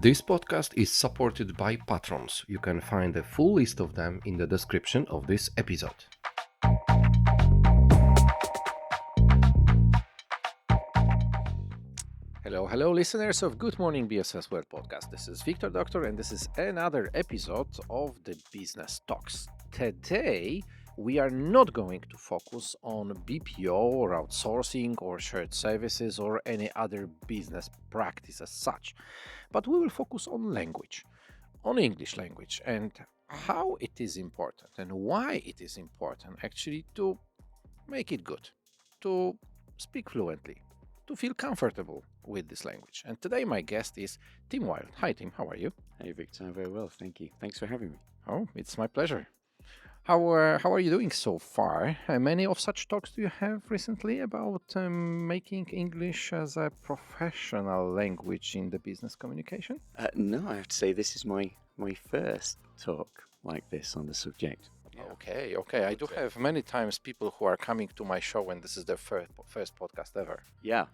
This podcast is supported by patrons. You can find a full list of them in the description of this episode. Hello, listeners of Good Morning BSS World Podcast. This is Wiktor, Doktor, and this is another episode of the Business Talks. Today, we are not going to focus on BPO or outsourcing or shared services or any other business practice as such, but we will focus on language, on English language, and how it is important and why it is important actually to make it good, to speak fluently, to feel comfortable with this language. And today my guest is Tim Whilde. Hi Tim, how are you? Hey Victor, I'm very well, thank you. Thanks for having me. Oh, it's my pleasure. How are you doing so far? Many of such talks do you have recently about making English as a professional language in the business communication? No, I have to say this is my first talk like this on the subject. Okay. I do have many times people who are coming to my show and this is their first podcast ever. Yeah,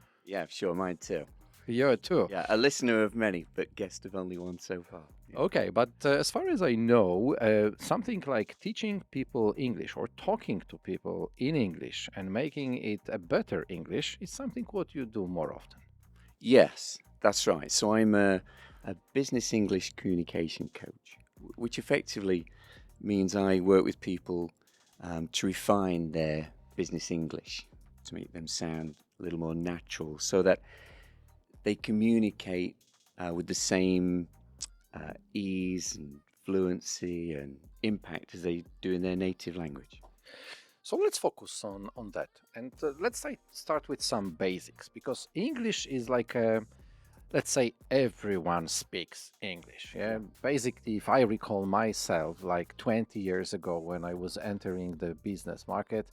sure, mine too. You too. Yeah, a listener of many, but guest of only one so far. Yeah. Okay, but as far as I know, something like teaching people English or talking to people in English and making it a better English is something what you do more often. Yes, that's right. So I'm a business English communication coach, which effectively means I work with people to refine their business English, to make them sound a little more natural so that they communicate with the same ease and fluency and impact as they do in their native language. So let's focus on that. And let's start with some basics because English is like let's say everyone speaks English. Yeah. Basically, if I recall myself, like 20 years ago when I was entering the business market,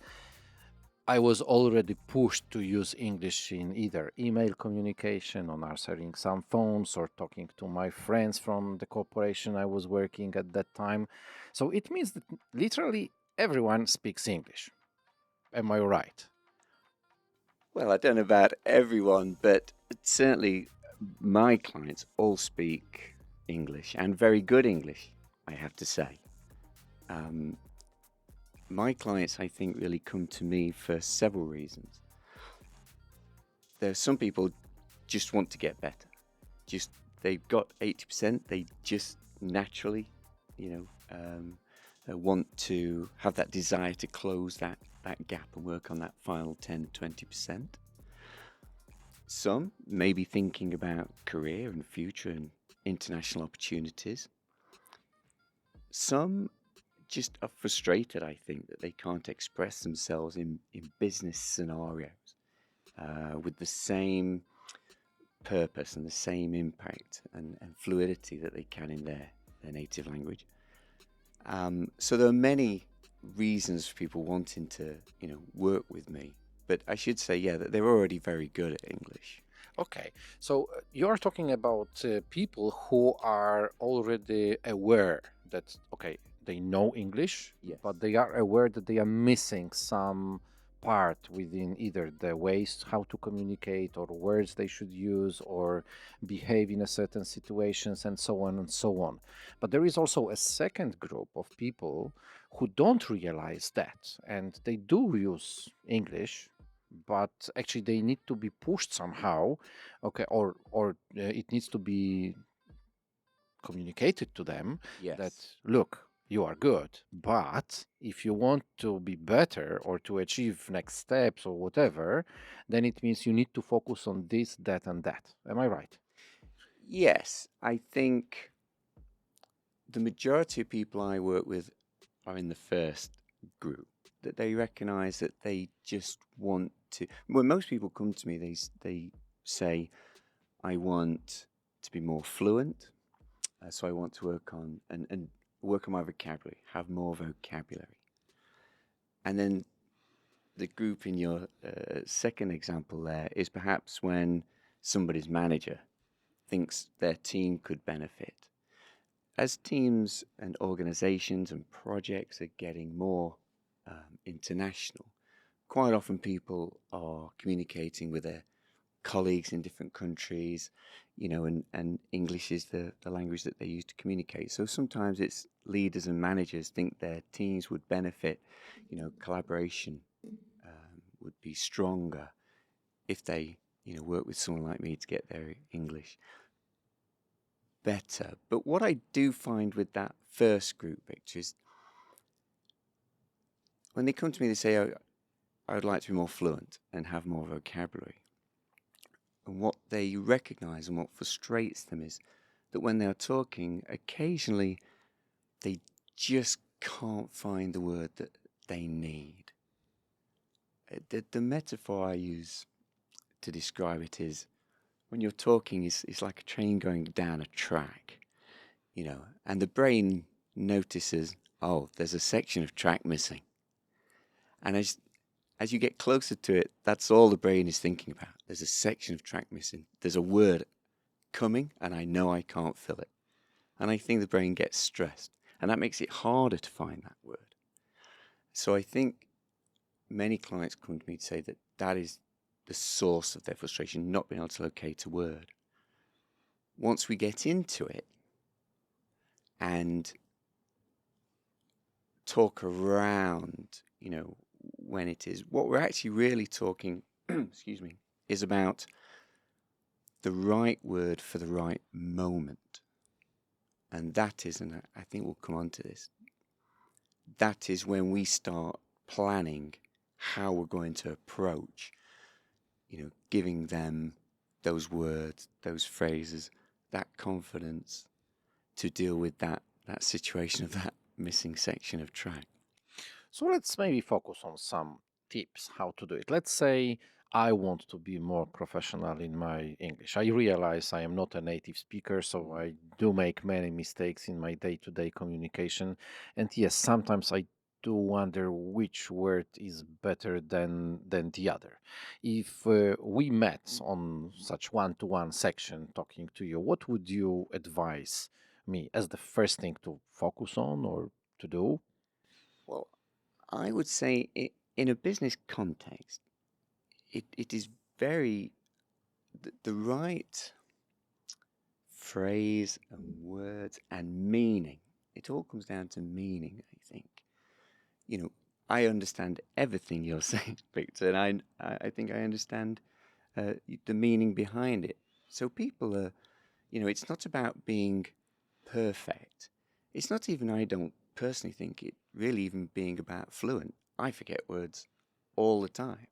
I was already pushed to use English in either email communication, on answering some phones, or talking to my friends from the corporation I was working at that time. So it means that literally everyone speaks English. Am I right? Well, I don't know about everyone, but certainly my clients all speak English and very good English, I have to say. My clients, I think, really come to me for several reasons. There are some people just want to get better. They've got 80%. They just naturally, want to have that desire to close that gap and work on that final 10, 20%. Some may be thinking about career and future and international opportunities. Some just are frustrated, I think, that they can't express themselves in business scenarios with the same purpose and the same impact and fluidity that they can in their native language. So there are many reasons for people wanting to, work with me. But I should say, that they're already very good at English. Okay, so you're talking about people who are already aware that, okay, they know English, Yes. but they are aware that they are missing some part within either the ways how to communicate or words they should use or behave in a certain situations and so on and so on. But there is also a second group of people who don't realize that and they do use English, but actually they need to be pushed somehow, okay, or it needs to be communicated to them Yes. that look, you are good, but if you want to be better or to achieve next steps or whatever, then it means you need to focus on this, that, and that. Am I right? Yes, I think the majority of people I work with are in the first group, that they recognize that they just want to. When most people come to me, they say, I want to be more fluent, so I want to work on and work on my vocabulary, have more vocabulary. And then the group in your second example there is perhaps when somebody's manager thinks their team could benefit. As teams and organizations and projects are getting more international, quite often people are communicating with a colleagues in different countries, and English is the language that they use to communicate. So sometimes it's leaders and managers think their teams would benefit, collaboration would be stronger if they, work with someone like me to get their English better. But what I do find with that first group, Wiktor, is when they come to me, they say, oh, I would like to be more fluent and have more vocabulary. And what they recognize and what frustrates them is that when they're talking, occasionally they just can't find the word that they need. The metaphor I use to describe it is when you're talking, it's like a train going down a track, and the brain notices, oh, there's a section of track missing. And as you get closer to it, that's all the brain is thinking about. There's a section of track missing. There's a word coming, and I know I can't fill it. And I think the brain gets stressed, and that makes it harder to find that word. So I think many clients come to me to say that that is the source of their frustration, not being able to locate a word. Once we get into it and talk around, when it is, what we're actually really talking, excuse me, is about the right word for the right moment. And that is, and I think we'll come on to this, that is when we start planning how we're going to approach, giving them those words, those phrases, that confidence to deal with that situation of that missing section of track. So let's maybe focus on some tips how to do it. Let's say I want to be more professional in my English. I realize I am not a native speaker, so I do make many mistakes in my day to day communication. And yes, sometimes I do wonder which word is better than the other. If we met on such one to one section talking to you, what would you advise me as the first thing to focus on or to do? Well, I would say in a business context, it is very, the right phrase and words and meaning. It all comes down to meaning, I think. I understand everything you're saying, Wiktor, and I think I understand the meaning behind it. So people are, it's not about being perfect. It's not even, I don't personally think it really even being about fluent. I forget words all the time.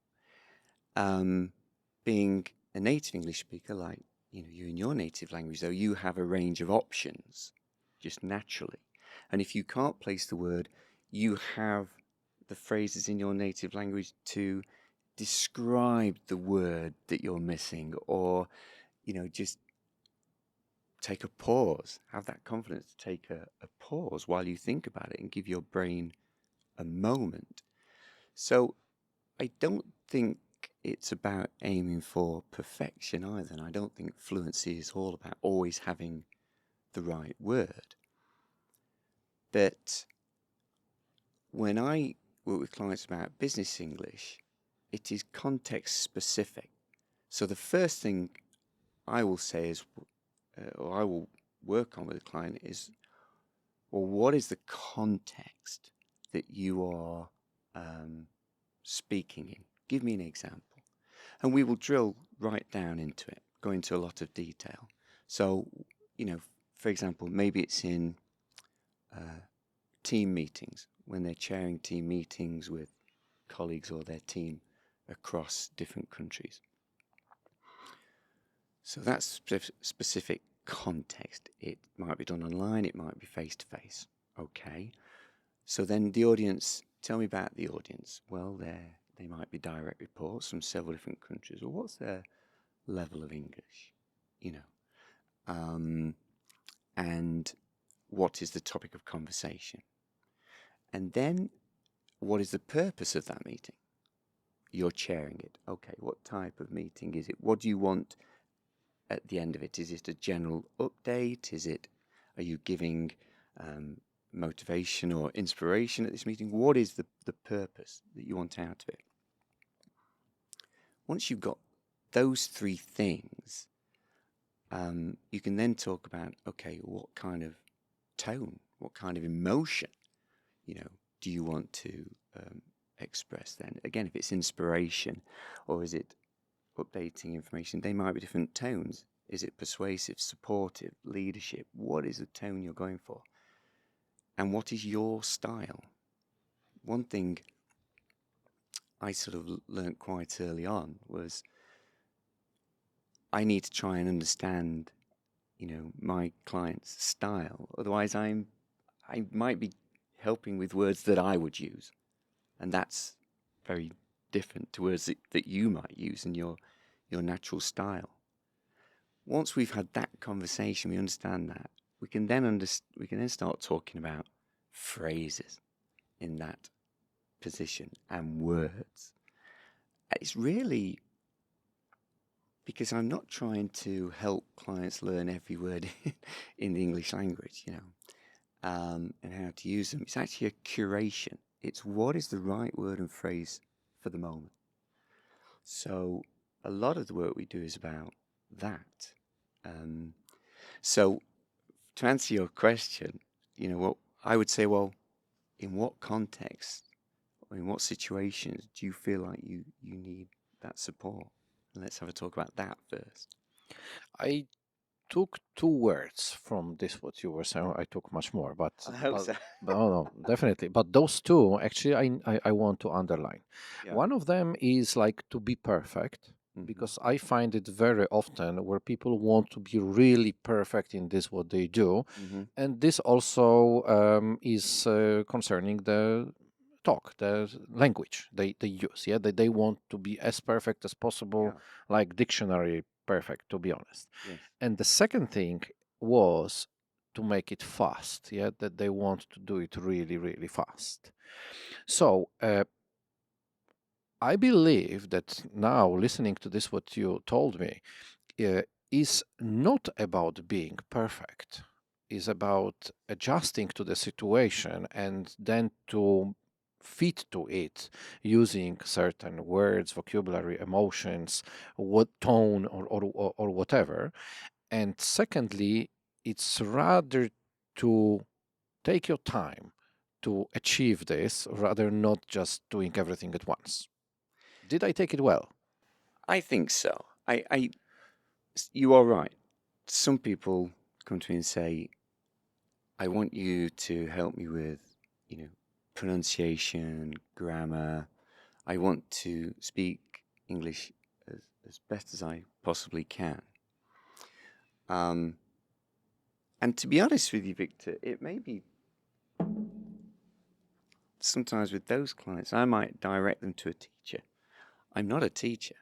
Being a native English speaker, like you in your native language, though, you have a range of options just naturally. And if you can't place the word, you have the phrases in your native language to describe the word that you're missing, or just take a pause, have that confidence to take a pause while you think about it and give your brain a moment. So I don't think it's about aiming for perfection either. And I don't think fluency is all about always having the right word. But when I work with clients about business English, it is context specific. So the first thing I will say is, or I will work on with a client is, well, what is the context that you are speaking in? Give me an example. And we will drill right down into it, go into a lot of detail. So, for example, maybe it's in team meetings, when they're chairing team meetings with colleagues or their team across different countries. So that's specific context. It might be done online, it might be face to face. Okay. So then the audience, tell me about the audience. Well, they might be direct reports from several different countries. Well, what's their level of English? And what is the topic of conversation? And then what is the purpose of that meeting? You're chairing it. Okay, what type of meeting is it? What do you want at the end of it? Is it a general update? Are you giving motivation or inspiration at this meeting? What is the purpose that you want out of it? Once you've got those three things, you can then talk about, okay, what kind of tone, what kind of emotion, do you want to express then? Again, if it's inspiration or is it updating information, they might be different tones. Is it persuasive, supportive, leadership? What is the tone you're going for? And what is your style? One thing I sort of learnt quite early on was I need to try and understand, my client's style. Otherwise, I might be helping with words that I would use, and that's very different to words that you might use in your natural style. Once we've had that conversation, we understand that we can then start talking about phrases in that position and words. It's really because I'm not trying to help clients learn every word in the English language, and how to use them. It's actually a curation. It's what is the right word and phrase for the moment. So a lot of the work we do is about that. So to answer your question, what I would say, well, in what context or in what situations do you feel like you need that support? And let's have a talk about that first. I took two words from this what you were saying. I took much more, but I hope but, so. but oh no, definitely. But those two actually, I want to underline. Yeah. One of them is like to be perfect, because I find it very often where people want to be really perfect in this what they do, and this also is concerning the talk, the language they use. Yeah, they want to be as perfect as possible, like dictionary perfect, to be honest. Yes. And the second thing was to make it fast. Yeah, that they want to do it really, really fast. So I believe that now, listening to this, what you told me, is not about being perfect. Is about adjusting to the situation and then to fit to it using certain words, vocabulary, emotions, what tone or whatever. And secondly, it's rather to take your time to achieve this rather not just doing everything at once. Did I take it well? I think so. You are right. Some people come to me and say, I want you to help me with, pronunciation, grammar. I want to speak English as best as I possibly can. And to be honest with you, Victor, it may be sometimes with those clients, I might direct them to a teacher. I'm not a teacher.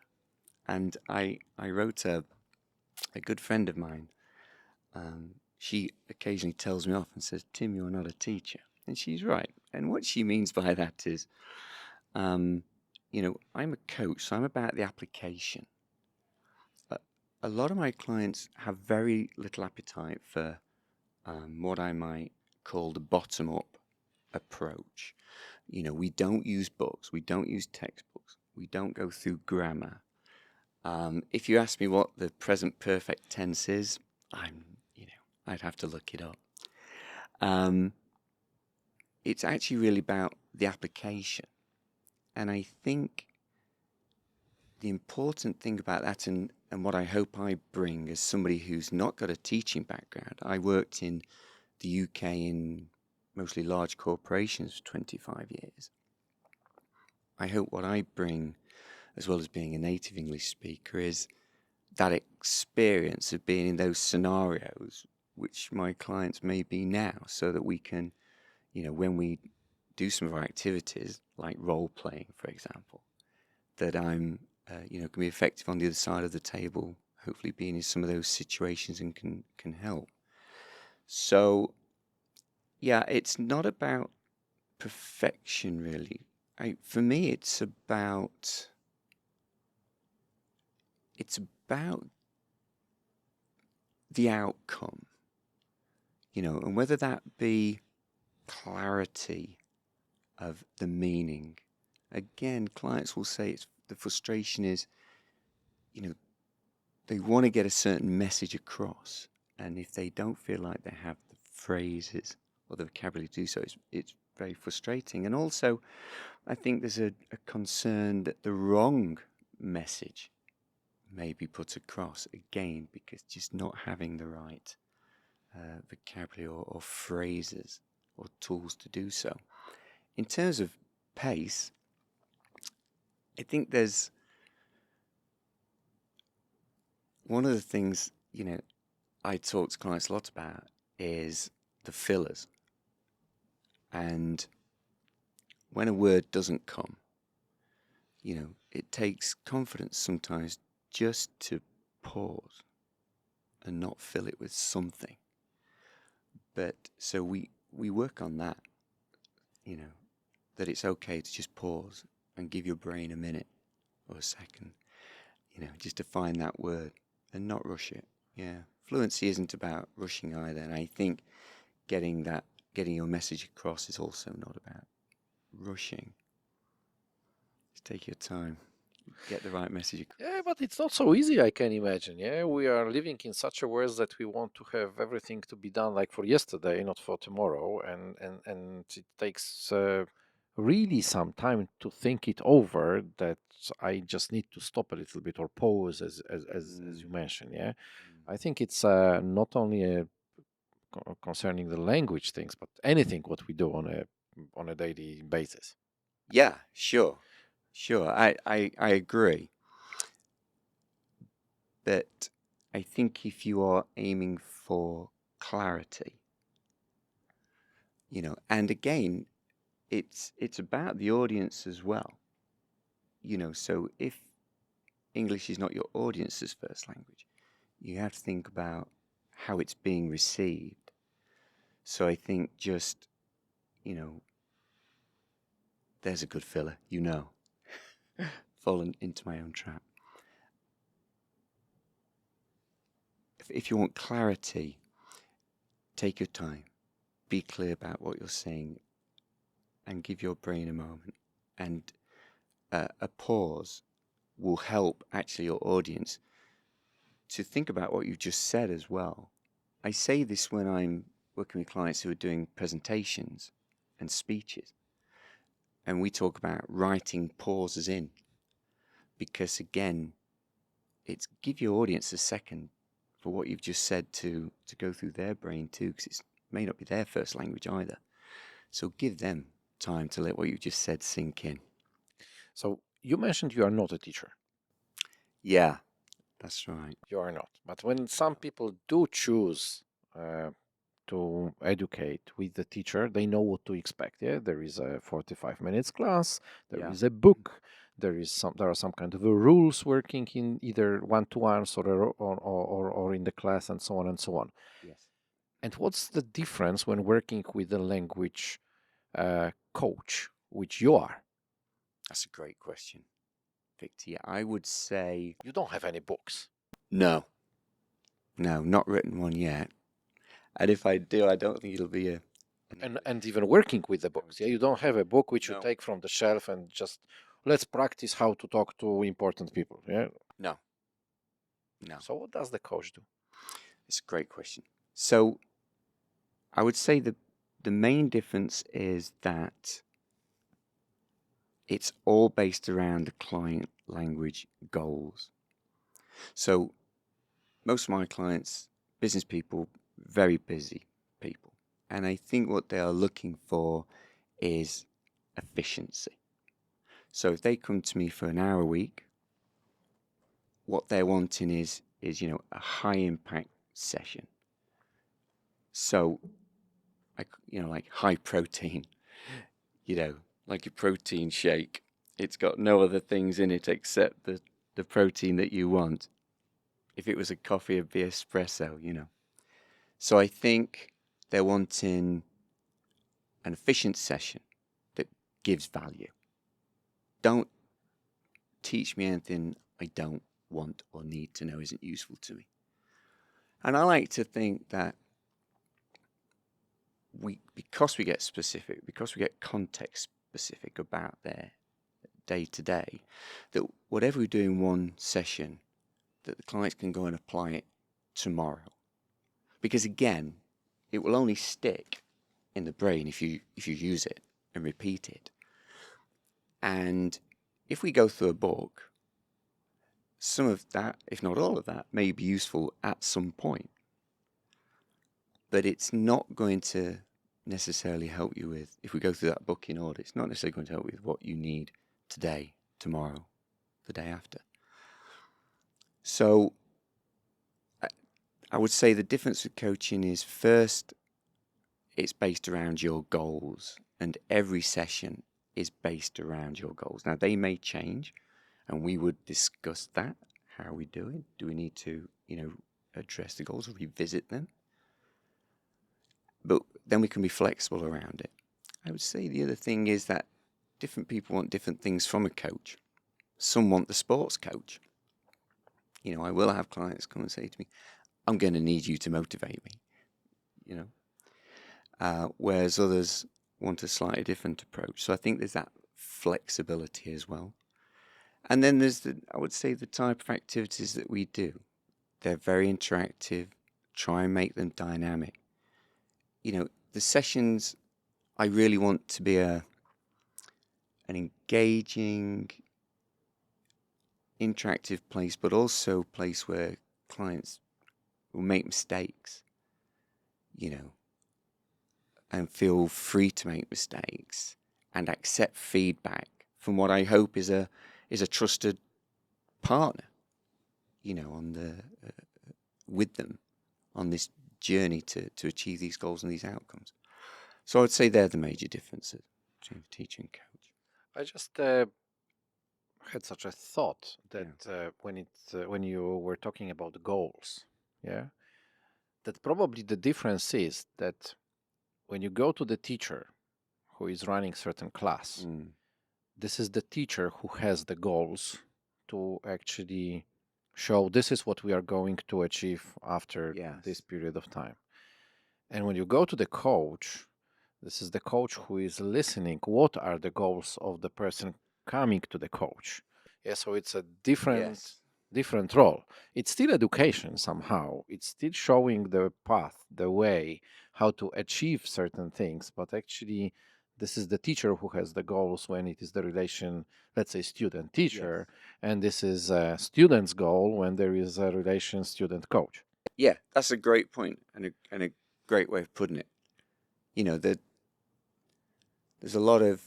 And I wrote a good friend of mine. She occasionally tells me off and says, Tim, you're not a teacher. And she's right. And what she means by that is, I'm a coach, so I'm about the application. A lot of my clients have very little appetite for what I might call the bottom up approach. We don't use books, we don't use textbooks, we don't go through grammar. If you ask me what the present perfect tense is, I'd have to look it up. It's actually really about the application. And I think the important thing about that, and what I hope I bring as somebody who's not got a teaching background, I worked in the UK in mostly large corporations for 25 years. I hope what I bring, as well as being a native English speaker, is that experience of being in those scenarios, which my clients may be now, so that we can, when we do some of our activities, like role playing, for example, that I'm, can be effective on the other side of the table, hopefully being in some of those situations and can help. So, yeah, it's not about perfection, really. For me, it's about the outcome, and whether that be clarity of the meaning. Again, clients will say the frustration is, you know, they want to get a certain message across, and if they don't feel like they have the phrases or the vocabulary to do so, it's very frustrating. And also, I think there's a concern that the wrong message may be put across again because just not having the right vocabulary or phrases or tools to do so. In terms of pace, I think there's one of the things, I talk to clients a lot about is the fillers. And when a word doesn't come, it takes confidence sometimes just to pause and not fill it with something. But so we work on that, that it's okay to just pause and give your brain a minute or a second, just to find that word and not rush it. Yeah. Fluency isn't about rushing either. And I think getting your message across is also not about rushing. Just take your time. Get the right message across. Yeah, but it's not so easy, I can imagine. Yeah, we are living in such a world that we want to have everything to be done like for yesterday, not for tomorrow, and it takes really some time to think it over. That I just need to stop a little bit or pause, as you mentioned. Yeah, I think it's not only concerning the language things, but anything what we do on a daily basis. Yeah, sure. I agree. But I think if you are aiming for clarity, and again, it's about the audience as well. So if English is not your audience's first language, you have to think about how it's being received. So I think just, there's a good filler, fallen into my own trap. If you want clarity, take your time, be clear about what you're saying, and give your brain a moment. And a pause will help actually your audience to think about what you just said as well. I say this when I'm working with clients who are doing presentations and speeches, and we talk about writing pauses in, because again, it's give your audience a second for what you've just said to go through their brain too, because it may not be their first language either. So give them time to let what you just said sink in. So you mentioned you are not a teacher. Yeah, that's right. You are not. But when some people do choose uh, to educate with the teacher, they know what to expect. Yeah, there is a 45 minutes class, there Yeah. is a book, there are some kind of rules working in either one-to-ones or in the class and so on and so on. Yes. And what's the difference when working with a language coach, which you are? That's a great question, Victor. Yeah, I would say You don't have any books. no. No, not written one yet. And if I do, I don't think it'll be And even working with the books, yeah, you don't have a book which you no, take from the shelf and just let's practice how to talk to important people. Yeah. no, no. So what does the coach do? It's a great question. So I would say the main difference is that it's all based around the client language goals. So most of my clients, business people, very busy people. And I think what they are looking for is efficiency. So if they come to me for an hour a week, what they're wanting is a high impact session. So like high protein, like a protein shake. It's got no other things in it except the protein that you want. If it was a coffee, it'd be espresso. So I think they're wanting an efficient session that gives value. Don't teach me anything I don't want or need to know isn't useful to me. And I like to think that because we get specific, because we get context specific about their day to day, that whatever we do in one session that the clients can go and apply it tomorrow. Because again, it will only stick in the brain if you use it and repeat it. And if we go through a book, some of that, if not all of that, may be useful at some point. But it's not going to necessarily help you with, if we go through that book in order, it's not necessarily going to help you with what you need today, tomorrow, the day after. So I would say the difference with coaching is, first, it's based around your goals, and every session is based around your goals. Now, they may change, and we would discuss that. How are we doing? Do we need to, address the goals or revisit them? But then we can be flexible around it. I would say the other thing is that different people want different things from a coach. Some want the sports coach. I will have clients come and say to me, I'm going to need you to motivate me, whereas others want a slightly different approach. So I think there's that flexibility as well. And then there's I would say the type of activities that we do. They're very interactive. Try and make them dynamic. The sessions, I really want to be an engaging, interactive place, but also a place where clients will make mistakes, and feel free to make mistakes and accept feedback from what I hope is a trusted partner, on with them on this journey to achieve these goals and these outcomes. So I would say they're the major differences between teacher and coach. I just had such a thought that when you were talking about goals, yeah, that probably the difference is that when you go to the teacher who is running certain class, this is the teacher who has the goals to actually show this is what we are going to achieve after this period of time. And when you go to the coach, this is the coach who is listening. What are the goals of the person coming to the coach? Yeah, so it's a different role. It's still education somehow. It's still showing the path, the way, how to achieve certain things. But actually, this is the teacher who has the goals when it is the relation, let's say, student-teacher. And this is a student's goal when there is a relation student-coach. Yeah, that's a great point and a great way of putting it. There's a lot of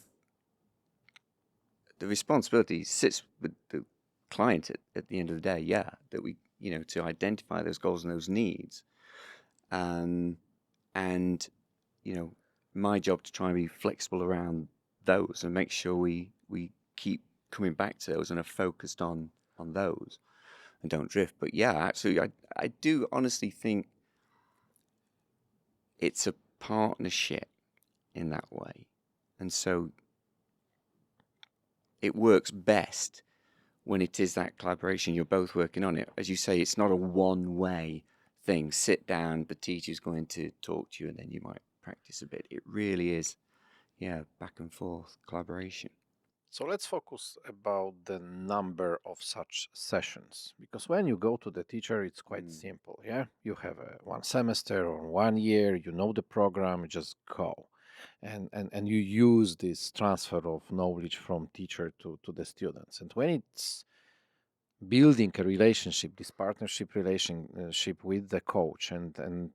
the responsibility sits with the client at the end of the day. Yeah, that we to identify those goals and those needs, and my job to try and be flexible around those and make sure we keep coming back to those and are focused on those and don't drift. But yeah, absolutely, I do honestly think it's a partnership in that way, and so it works best when it is that collaboration. You're both working on it. As you say, it's not a one-way thing. Sit down, the teacher's going to talk to you, and then you might practice a bit. It really is, back and forth collaboration. So let's focus about the number of such sessions, because when you go to the teacher, it's quite simple. Yeah, you have one semester or 1 year, you know the program, just go, and you use this transfer of knowledge from teacher to the students. And when it's building a relationship, this partnership relationship with the coach, and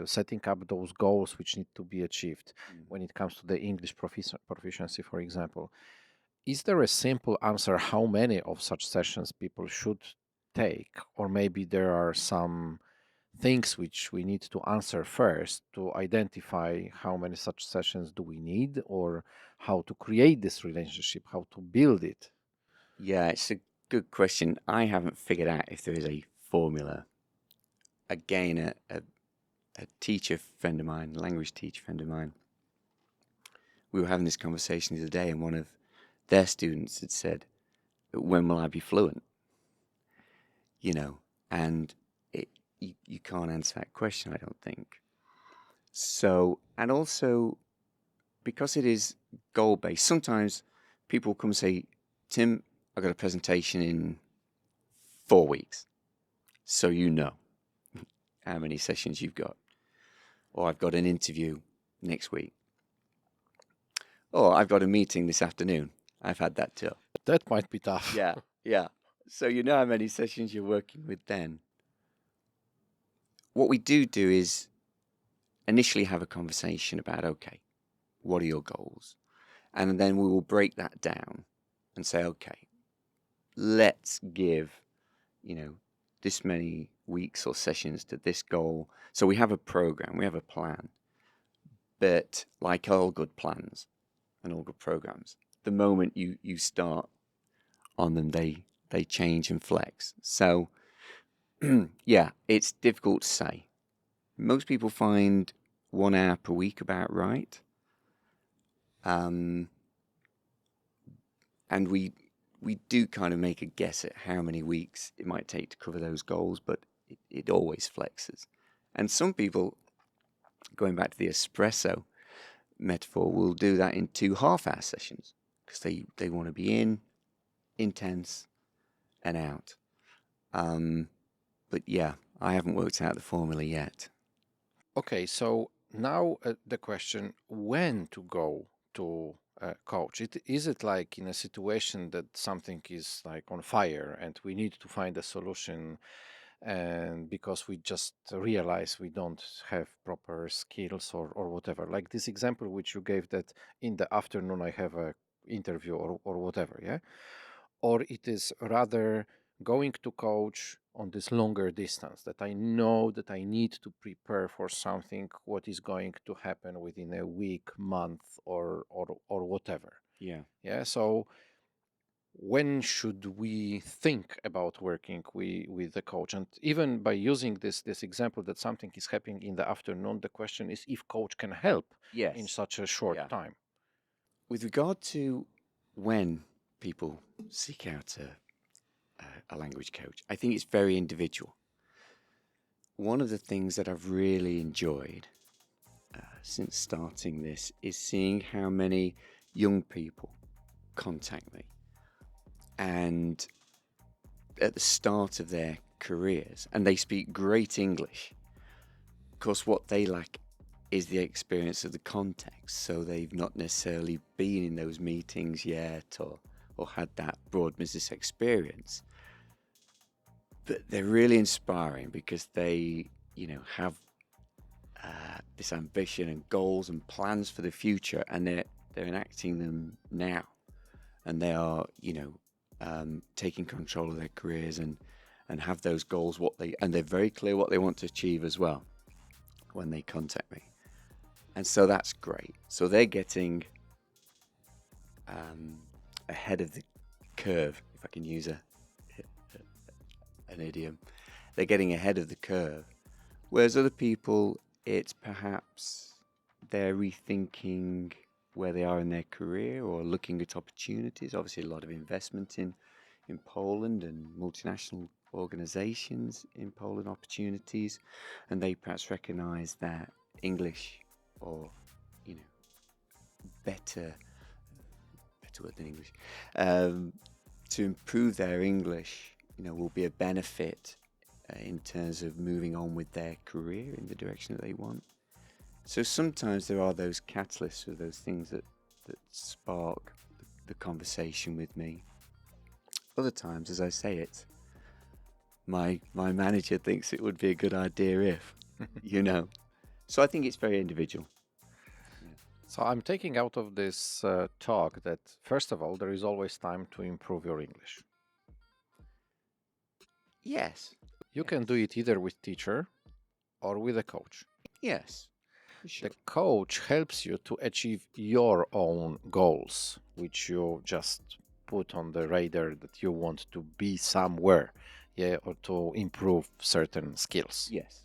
setting up those goals which need to be achieved when it comes to the English proficiency, for example. Is there a simple answer how many of such sessions people should take? Or maybe there are some things which we need to answer first to identify how many such sessions do we need, or how to create this relationship, how to build it? Yeah, it's a good question. I haven't figured out if there is a formula. Again, a teacher friend of mine, language teacher friend of mine, we were having this conversation the other day, and one of their students had said, when will I be fluent? And you can't answer that question, I don't think. So, and also because it is goal based, sometimes people come and say, Tim, I've got a presentation in 4 weeks. so you know how many sessions you've got. Or I've got an interview next week. Or I've got a meeting this afternoon. I've had that too. That might be tough. Yeah, yeah. So you know how many sessions you're working with then. What we do is initially have a conversation about, okay, what are your goals? And then we will break that down and say, okay, let's give, this many weeks or sessions to this goal. So we have a program, we have a plan. But like all good plans and all good programs, the moment you start on them, they change and flex. So yeah, it's difficult to say. Most people find 1 hour per week about right. And we do kind of make a guess at how many weeks it might take to cover those goals, but it always flexes. And some people, going back to the espresso metaphor, will do that in 2 half-hour sessions because they want to be intense, and out. But yeah, I haven't worked out the formula yet. Okay, so now the question, when to go to coach? Is it like in a situation that something is like on fire and we need to find a solution, and because we just realize we don't have proper skills or whatever, like this example which you gave, that in the afternoon I have a interview or whatever, yeah? Or it is rather going to coach on this longer distance, that I know that I need to prepare for something what is going to happen within a week, month, or whatever. Yeah. Yeah. So when should we think about working with the coach? And even by using this example that something is happening in the afternoon, the question is if coach can help in Yes. such a short Yeah. time. With regard to when people seek out a language coach, I think it's very individual. One of the things that I've really enjoyed since starting this is seeing how many young people contact me and at the start of their careers, and they speak great English. Of course, what they lack is the experience of the context, so they've not necessarily been in those meetings yet or had that broad business experience. But they're really inspiring because they, have this ambition and goals and plans for the future, and they're enacting them now, and they are, taking control of their careers and have those goals, and they're very clear what they want to achieve as well when they contact me. And so that's great. So they're getting ahead of the curve, if I can use an idiom. They're getting ahead of the curve. Whereas other people, it's perhaps they're rethinking where they are in their career or looking at opportunities. Obviously, a lot of investment in Poland and multinational organizations in Poland opportunities, and they perhaps recognize that English, or better word than English, to improve their English, will be a benefit in terms of moving on with their career in the direction that they want. So sometimes there are those catalysts or those things that spark the conversation with me. Other times, as I say it, my manager thinks it would be a good idea if, So I think it's very individual. So I'm taking out of this talk that, first of all, there is always time to improve your English. Yes. You can do it either with teacher or with a coach. Yes. For sure. The coach helps you to achieve your own goals, which you just put on the radar that you want to be somewhere, yeah, or to improve certain skills. Yes.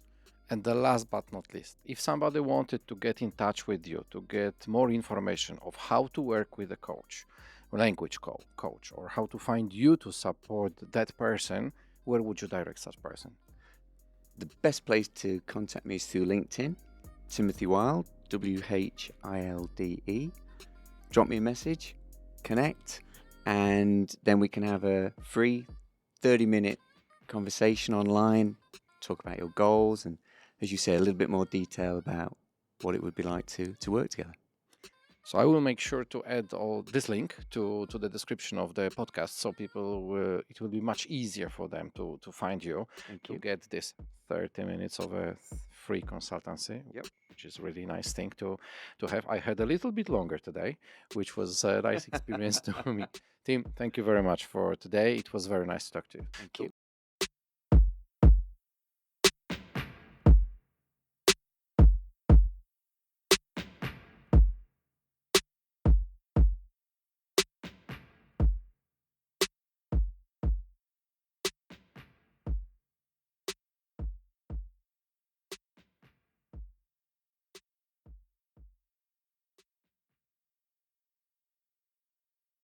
And the last but not least, if somebody wanted to get in touch with you to get more information of how to work with a coach, language coach, or how to find you to support that person, where would you direct such person? The best place to contact me is through LinkedIn, Timothy Whilde, Whilde. Drop me a message, connect, and then we can have a free 30-minute conversation online, talk about your goals, and as you say, a little bit more detail about what it would be like to work together. So I will make sure to add all this link to the description of the podcast, so it will be much easier for them to find you. Thank to you. get this 30 minutes of a free consultancy. Yep. Which is really nice thing to have. I had a little bit longer today, which was a nice experience to me. Tim, thank you very much for today. It was very nice to talk to you. Thank you.